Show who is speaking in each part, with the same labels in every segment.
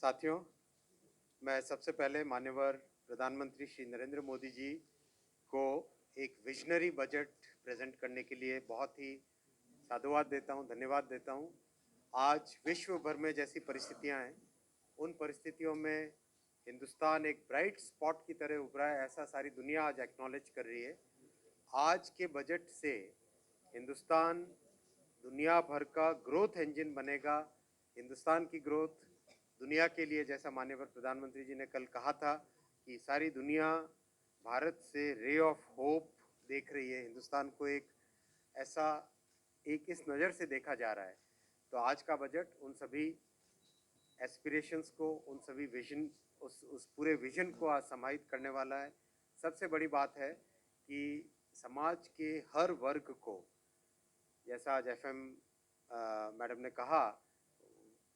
Speaker 1: साथियों, मैं सबसे पहले माननीय प्रधानमंत्री श्री नरेंद्र मोदी जी को एक विजनरी बजट प्रेजेंट करने के लिए बहुत ही साधुवाद देता हूं, धन्यवाद देता हूं। आज विश्व भर में जैसी परिस्थितियां हैं, उन परिस्थितियों में हिंदुस्तान एक ब्राइट स्पॉट की तरह उभरा है, ऐसा सारी दुनिया आज एक्नॉलेज कर रही है। आज के बजट से हिंदुस्तान दुनिया भर का ग्रोथ इंजन बनेगा। हिंदुस्तान की ग्रोथ दुनिया के लिए, जैसा माननीय प्रधानमंत्री जी ने कल कहा था कि सारी दुनिया भारत से रे ऑफ होप देख रही है, हिंदुस्तान को एक इस नज़र से देखा जा रहा है। तो आज का बजट उन सभी एस्पिरेशंस को, उन सभी विजन, उस पूरे विजन को आज समाहित करने वाला है। सबसे बड़ी बात है कि समाज के हर वर्ग को, जैसा आज FM मैडम ने कहा,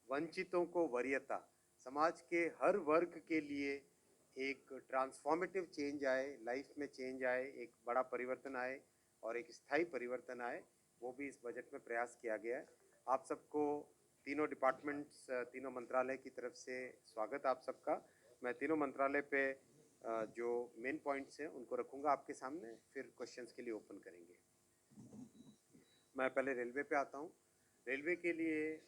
Speaker 1: वंचितों को वरीयता, समाज के हर वर्ग के लिए एक ट्रांसफॉर्मेटिव चेंज आए, लाइफ में चेंज आए, एक बड़ा परिवर्तन आए और एक स्थायी परिवर्तन आए, वो भी इस बजट में प्रयास किया गया है। आप सबको तीनों डिपार्टमेंट्स, तीनों मंत्रालय की तरफ से स्वागत आप सबका। मैं तीनों मंत्रालय पे जो मेन पॉइंट्स हैं उनको रखूँगा आपके सामने, फिर क्वेश्चंस के लिए ओपन करेंगे। मैं पहले रेलवे पे आता हूँ। रेलवे के लिए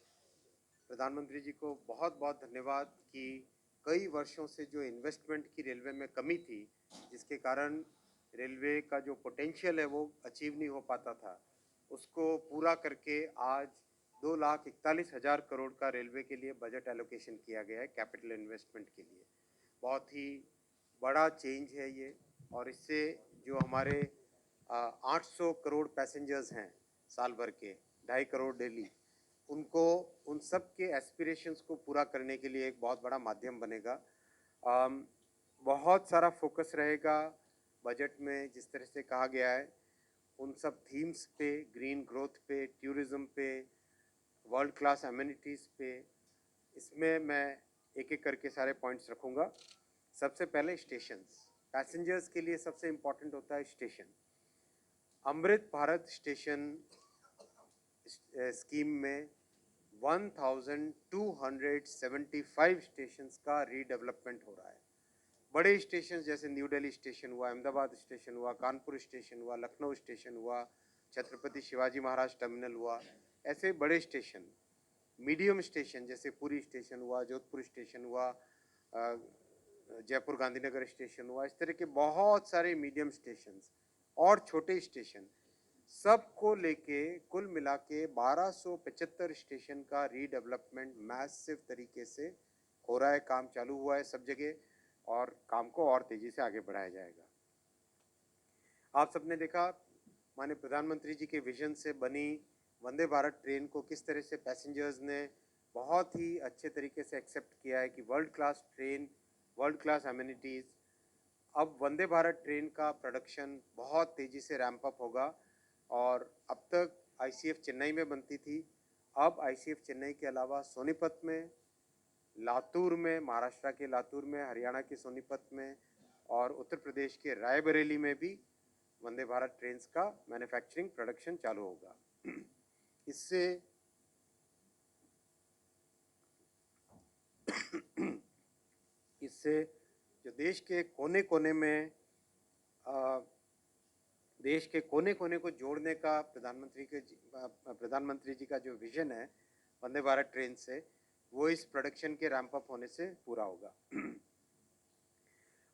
Speaker 1: प्रधानमंत्री जी को बहुत बहुत धन्यवाद कि कई वर्षों से जो इन्वेस्टमेंट की रेलवे में कमी थी, जिसके कारण रेलवे का जो पोटेंशियल है वो अचीव नहीं हो पाता था, उसको पूरा करके आज 2,41,000 करोड़ का रेलवे के लिए बजट एलोकेशन किया गया है कैपिटल इन्वेस्टमेंट के लिए। बहुत ही बड़ा चेंज है ये, और इससे जो हमारे 800 करोड़ पैसेंजर्स हैं साल भर के, 2.5 करोड़ डेली, उनको, उन सब के एस्पिरेशंस को पूरा करने के लिए एक बहुत बड़ा माध्यम बनेगा। बहुत सारा फोकस रहेगा बजट में, जिस तरह से कहा गया है, उन सब थीम्स पे, ग्रीन ग्रोथ पे, टूरिज्म पे, वर्ल्ड क्लास एमिनिटीज़ पे। इसमें मैं एक एक करके सारे पॉइंट्स रखूँगा। सबसे पहले स्टेशंस, पैसेंजर्स के लिए सबसे इम्पोर्टेंट होता है station. Amrit Bharat station scheme में 1275 स्टेशंस का रीडेवलपमेंट हो रहा है। बड़े स्टेशन जैसे न्यू दिल्ली स्टेशन हुआ, अहमदाबाद स्टेशन हुआ, कानपुर स्टेशन हुआ, लखनऊ स्टेशन हुआ, छत्रपति शिवाजी महाराज टर्मिनल हुआ, ऐसे बड़े स्टेशन। मीडियम स्टेशन जैसे पुरी स्टेशन हुआ, जोधपुर स्टेशन हुआ, जयपुर गांधीनगर स्टेशन हुआ, इस तरह के बहुत सारे मीडियम स्टेशन और छोटे स्टेशन, सबको लेके कुल मिला के 1275 स्टेशन का रीडेवलपमेंट मैसिव तरीके से हो रहा है। काम चालू हुआ है सब जगह, और काम को और तेजी से आगे बढ़ाया जाएगा। आप सबने देखा माननीय प्रधानमंत्री जी के विजन से बनी वंदे भारत ट्रेन को किस तरह से पैसेंजर्स ने बहुत ही अच्छे तरीके से एक्सेप्ट किया है कि world class train, world class amenities. अब वंदे भारत ट्रेन का प्रोडक्शन बहुत तेज़ी से रैंप अप होगा, और अब तक ICF चेन्नई में बनती थी, अब ICF चेन्नई के अलावा सोनीपत में, लातूर में, महाराष्ट्र के लातूर में, हरियाणा के सोनीपत में और उत्तर प्रदेश के रायबरेली में भी वंदे भारत ट्रेन्स का मैन्युफैक्चरिंग प्रोडक्शन चालू होगा। इससे जो देश के कोने कोने में, देश के कोने कोने को जोड़ने का प्रधानमंत्री जी का जो विजन है वंदे भारत ट्रेन से, वो इस प्रोडक्शन के रैंप अप होने से पूरा होगा।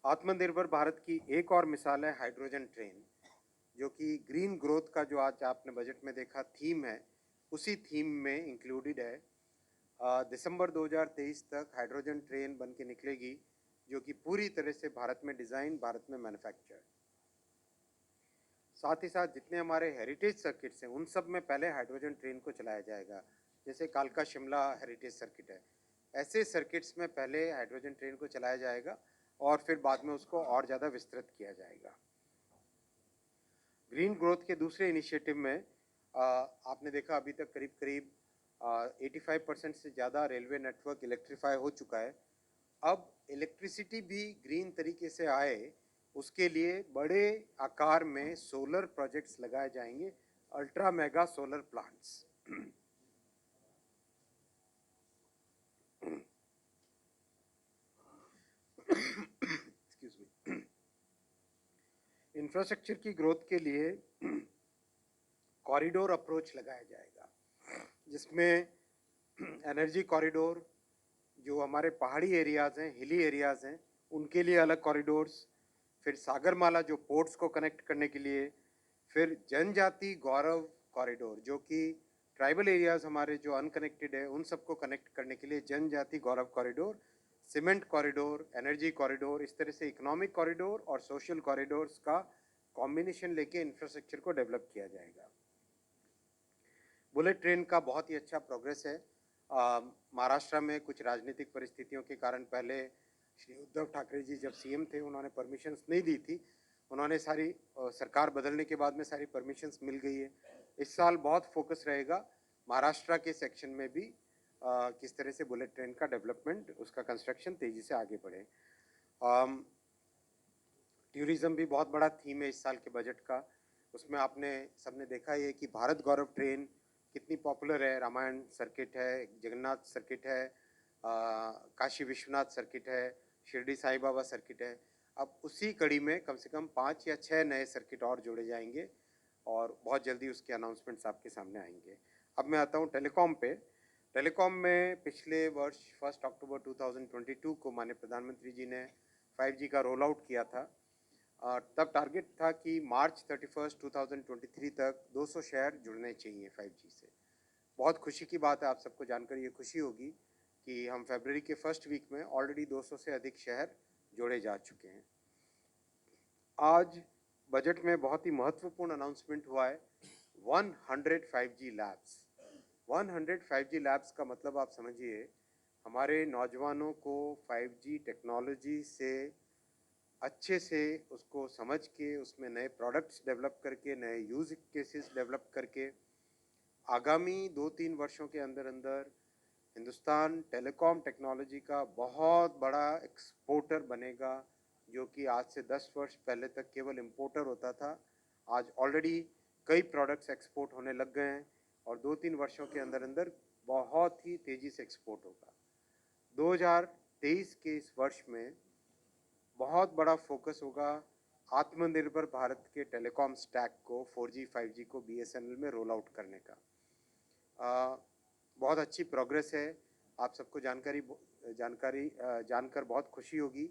Speaker 1: आत्मनिर्भर भारत की एक और मिसाल है हाइड्रोजन ट्रेन, जो कि ग्रीन ग्रोथ का जो आज आपने बजट में देखा थीम है, उसी थीम में इंक्लूडेड है। दिसंबर 2023 तक हाइड्रोजन ट्रेन बन के निकलेगी, जो कि पूरी तरह से भारत में डिज़ाइन, भारत में मैन्युफैक्चर। साथ ही साथ जितने हमारे हेरिटेज सर्किट्स हैं, उन सब में पहले हाइड्रोजन ट्रेन को चलाया जाएगा। जैसे कालका शिमला हेरिटेज सर्किट है, ऐसे सर्किट्स में पहले हाइड्रोजन ट्रेन को चलाया जाएगा और फिर बाद में उसको और ज़्यादा विस्तृत किया जाएगा। ग्रीन ग्रोथ के दूसरे इनिशिएटिव में आपने देखा अभी तक करीब करीब 85% से ज़्यादा रेलवे नेटवर्क इलेक्ट्रीफाई हो चुका है। अब इलेक्ट्रिसिटी भी ग्रीन तरीके से आए, उसके लिए बड़े आकार में सोलर प्रोजेक्ट्स लगाए जाएंगे, ultra mega solar plants. Infrastructure की ग्रोथ के लिए कॉरिडोर अप्रोच लगाया जाएगा, जिसमें एनर्जी कॉरिडोर, जो हमारे पहाड़ी एरियाज़ हैं, हिली एरियाज़ हैं, उनके लिए अलग कॉरिडोर्स, फिर सागरमाला जो पोर्ट्स को कनेक्ट करने के लिए, फिर जनजाति गौरव कॉरिडोर जो कि ट्राइबल एरियाज़ हमारे जो अनकनेक्टेड है उन सबको कनेक्ट करने के लिए जनजाति गौरव corridor, cement corridor, energy corridor, इस तरह से इकोनॉमिक कॉरिडोर और सोशल कॉरिडोर्स का कॉम्बिनेशन लेके इंफ्रास्ट्रक्चर को डेवलप किया जाएगा। बुलेट ट्रेन का बहुत ही अच्छा प्रोग्रेस है। महाराष्ट्र में कुछ राजनीतिक परिस्थितियों के कारण पहले श्री उद्धव ठाकरे जी जब सीएम थे उन्होंने परमिशंस नहीं दी थी, उन्होंने सारी सरकार बदलने के बाद में सारी परमिशंस मिल गई है। इस साल बहुत फोकस रहेगा महाराष्ट्र के सेक्शन में भी किस तरह से बुलेट ट्रेन का डेवलपमेंट, उसका कंस्ट्रक्शन तेज़ी से आगे बढ़े। टूरिज़्म भी बहुत बड़ा थीम है इस साल के बजट का। उसमें आपने सबने देखा ही है कि भारत गौरव ट्रेन कितनी पॉपुलर है। रामायण सर्किट है, जगन्नाथ सर्किट है, काशी विश्वनाथ सर्किट है, शिरडी साईं बाबा सर्किट है। अब उसी कड़ी में कम से कम 5 या 6 नए सर्किट और जोड़े जाएंगे और बहुत जल्दी उसके अनाउंसमेंट्स आपके सामने आएंगे। अब मैं आता हूँ टेलीकॉम पे। टेलीकॉम में पिछले वर्ष 1 अक्टूबर 2022 को माननीय प्रधानमंत्री जी ने 5G का रोल आउट किया था। तब टारगेट था कि मार्च 31, 2023 तक 200 शहर जुड़ने चाहिए 5G से। बहुत खुशी की बात है, आप सबको जानकर ये खुशी होगी कि हम फरवरी के फर्स्ट वीक में ऑलरेडी 200 से अधिक शहर जोड़े जा चुके हैं। आज बजट में बहुत ही महत्वपूर्ण अनाउंसमेंट हुआ है, 100 5G लैब्स। 100 5G लैब्स का मतलब आप समझिए, हमारे नौजवानों को 5G टेक्नोलॉजी से अच्छे से उसको समझ के उसमें नए प्रोडक्ट्स डेवलप करके, नए यूज केसेस डेवलप करके आगामी 2-3 वर्षों के अंदर अंदर हिंदुस्तान टेलीकॉम टेक्नोलॉजी का बहुत बड़ा एक्सपोर्टर बनेगा, जो कि आज से 10 वर्ष पहले तक केवल इंपोर्टर होता था। आज ऑलरेडी कई प्रोडक्ट्स एक्सपोर्ट होने लग गए हैं और 2-3 वर्षों के अंदर अंदर बहुत ही तेज़ी से एक्सपोर्ट होगा। 2023 के इस वर्ष में बहुत बड़ा फोकस होगा आत्मनिर्भर भारत के टेलीकॉम स्टैक को 4G 5G को BSNL में रोल आउट करने का। बहुत अच्छी प्रोग्रेस है। आप सबको जानकर बहुत खुशी होगी।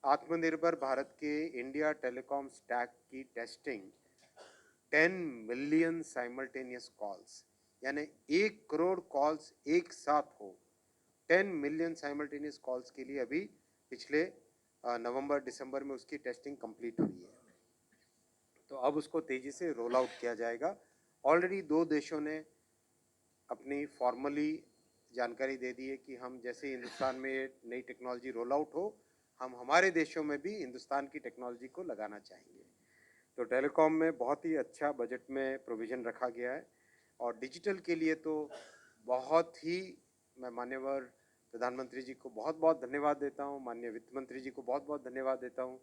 Speaker 1: आत्मनिर्भर भारत के इंडिया टेलीकॉम स्टैक की टेस्टिंग 10 मिलियन साइमल्टेनियस कॉल्स, यानी 1 करोड़ कॉल्स एक साथ हो, 10 मिलियन साइमल्टेनियस कॉल्स के लिए अभी पिछले नवंबर दिसंबर में उसकी टेस्टिंग कंप्लीट हुई है। तो अब उसको तेज़ी से रोल आउट किया जाएगा। ऑलरेडी 2 देशों ने अपनी फॉर्मली जानकारी दे दी है कि हम जैसे हिंदुस्तान में नई टेक्नोलॉजी रोल आउट हो, हम हमारे देशों में भी हिंदुस्तान की टेक्नोलॉजी को लगाना चाहेंगे। तो टेलीकॉम में बहुत ही अच्छा बजट में प्रोविज़न रखा गया है। और डिजिटल के लिए तो बहुत ही मैं माननीय प्रधानमंत्री जी को बहुत बहुत धन्यवाद देता हूँ, माननीय वित्त मंत्री जी को बहुत बहुत धन्यवाद देता हूँ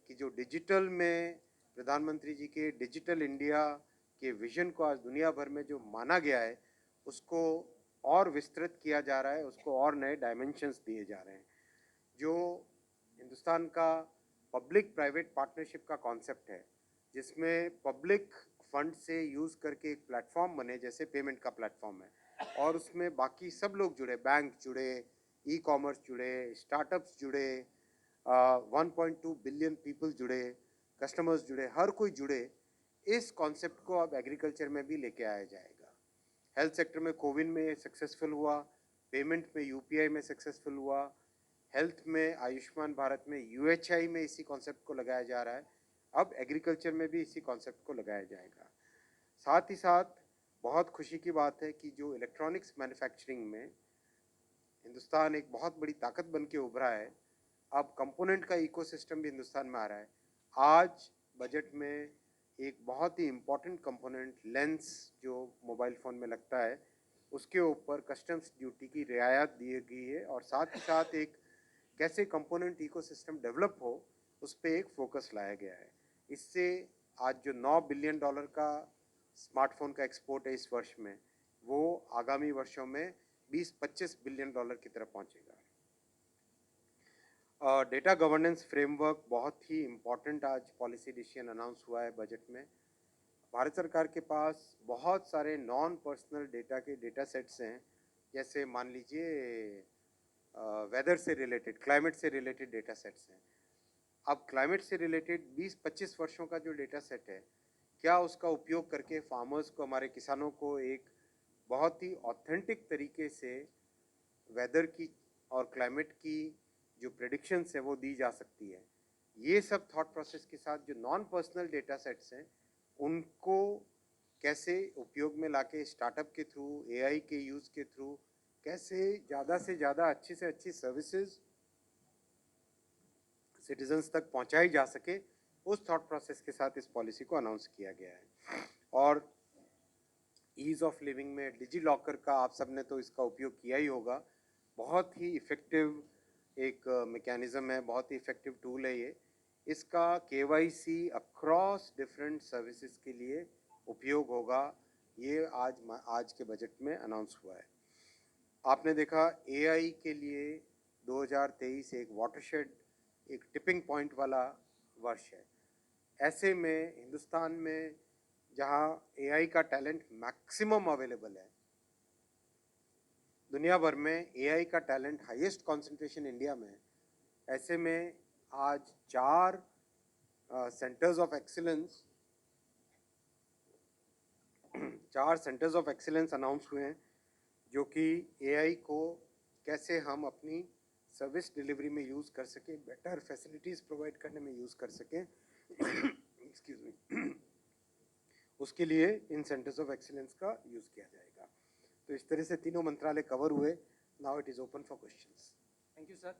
Speaker 1: कि जो डिजिटल में प्रधानमंत्री जी के डिजिटल इंडिया के विजन को आज दुनिया भर में जो माना गया है, उसको और विस्तृत किया जा रहा है, उसको और नए डायमेंशंस दिए जा रहे हैं। जो हिंदुस्तान का पब्लिक प्राइवेट पार्टनरशिप का कॉन्सेप्ट है, जिसमें पब्लिक फंड से यूज़ करके एक प्लेटफॉर्म बने, जैसे पेमेंट का प्लेटफॉर्म है, और उसमें बाकी सब लोग जुड़े, बैंक जुड़े, ई कॉमर्स जुड़े, स्टार्टअप्स जुड़े, 1.2 बिलियन पीपल जुड़े, कस्टमर्स जुड़े, हर कोई जुड़े। इस कॉन्सेप्ट को अब एग्रीकल्चर में भी लेके आया जाएगा। हेल्थ सेक्टर में कोविन में सक्सेसफुल हुआ, पेमेंट में UPI में सक्सेसफुल हुआ, हेल्थ में आयुष्मान भारत में UHI में इसी कॉन्सेप्ट को लगाया जा रहा है। अब एग्रीकल्चर में भी इसी कॉन्सेप्ट को लगाया जाएगा। साथ ही साथ बहुत खुशी की बात है कि जो इलेक्ट्रॉनिक्स मैन्युफैक्चरिंग में हिंदुस्तान एक बहुत बड़ी ताकत बन के उभरा है, अब कंपोनेंट का इकोसिस्टम भी हिंदुस्तान में आ रहा है। आज बजट में एक बहुत ही इम्पॉर्टेंट कंपोनेंट लेंस जो मोबाइल फ़ोन में लगता है, उसके ऊपर कस्टम्स ड्यूटी की रियायत दी गई है और साथ ही साथ एक कैसे कंपोनेंट इकोसिस्टम डेवलप हो, उस पर एक फोकस लाया गया है। इससे आज जो $9 बिलियन का स्मार्टफोन का एक्सपोर्ट है इस वर्ष में, वो आगामी वर्षों में 20-25 बिलियन की तरफ पहुंचेगा। डेटा गवर्नेंस फ्रेमवर्क बहुत ही इम्पोर्टेंट आज पॉलिसी डिसीजन अनाउंस हुआ है बजट में। भारत सरकार के पास बहुत सारे नॉन पर्सनल डेटा के डेटा सेट्स हैं, जैसे मान लीजिए वेदर से रिलेटेड, क्लाइमेट से रिलेटेड डेटा सेट्स हैं। अब क्लाइमेट से रिलेटेड 20-25 वर्षों का जो डेटा सेट है, क्या उसका उपयोग करके फार्मर्स को, हमारे किसानों को एक बहुत ही ऑथेंटिक तरीके से वेदर की और क्लाइमेट की जो प्रेडिक्शंस है वो दी जा सकती है। ये सब थॉट प्रोसेस के साथ जो नॉन पर्सनल डेटा सेट्स हैं उनको कैसे उपयोग में लाके स्टार्टअप के थ्रू, एआई के यूज़ के थ्रू कैसे ज़्यादा से ज़्यादा अच्छी से अच्छी सर्विसेज सिटीजन्स तक पहुंचाई जा सके, उस थॉट प्रोसेस के साथ इस पॉलिसी को अनाउंस किया गया है। और ईज़ ऑफ लिविंग में डिजी लॉकर का आप सब ने तो इसका उपयोग किया ही होगा। बहुत ही इफ़ेक्टिव एक मैकेनिज़्म है, बहुत ही इफ़ेक्टिव टूल है ये। इसका KYC अक्रॉस डिफरेंट सर्विसेज के लिए उपयोग होगा। ये आज के बजट में अनाउंस हुआ है। आपने देखा AI के लिए 2023 एक वाटरशेड, एक टिपिंग पॉइंट वाला वर्ष है। ऐसे में हिंदुस्तान में जहां AI का टैलेंट मैक्सिमम अवेलेबल है, दुनिया भर में AI का टैलेंट हाईएस्ट कंसंट्रेशन इंडिया में है। ऐसे में आज 4 centres of excellence 4 centres of excellence announce हुए हैं, जो कि AI को कैसे हम अपनी सर्विस डिलीवरी में यूज़ कर सकें, बेटर फैसिलिटीज़ प्रोवाइड करने में यूज़ कर सकें। Excuse me. उसके लिए इन सेंटर्स ऑफ एक्सीलेंस का यूज़ किया जाएगा। तो इस तरह से तीनों मंत्रालय कवर हुए। Now it is open for questions.
Speaker 2: Thank you, sir.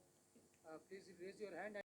Speaker 2: Please raise your hand.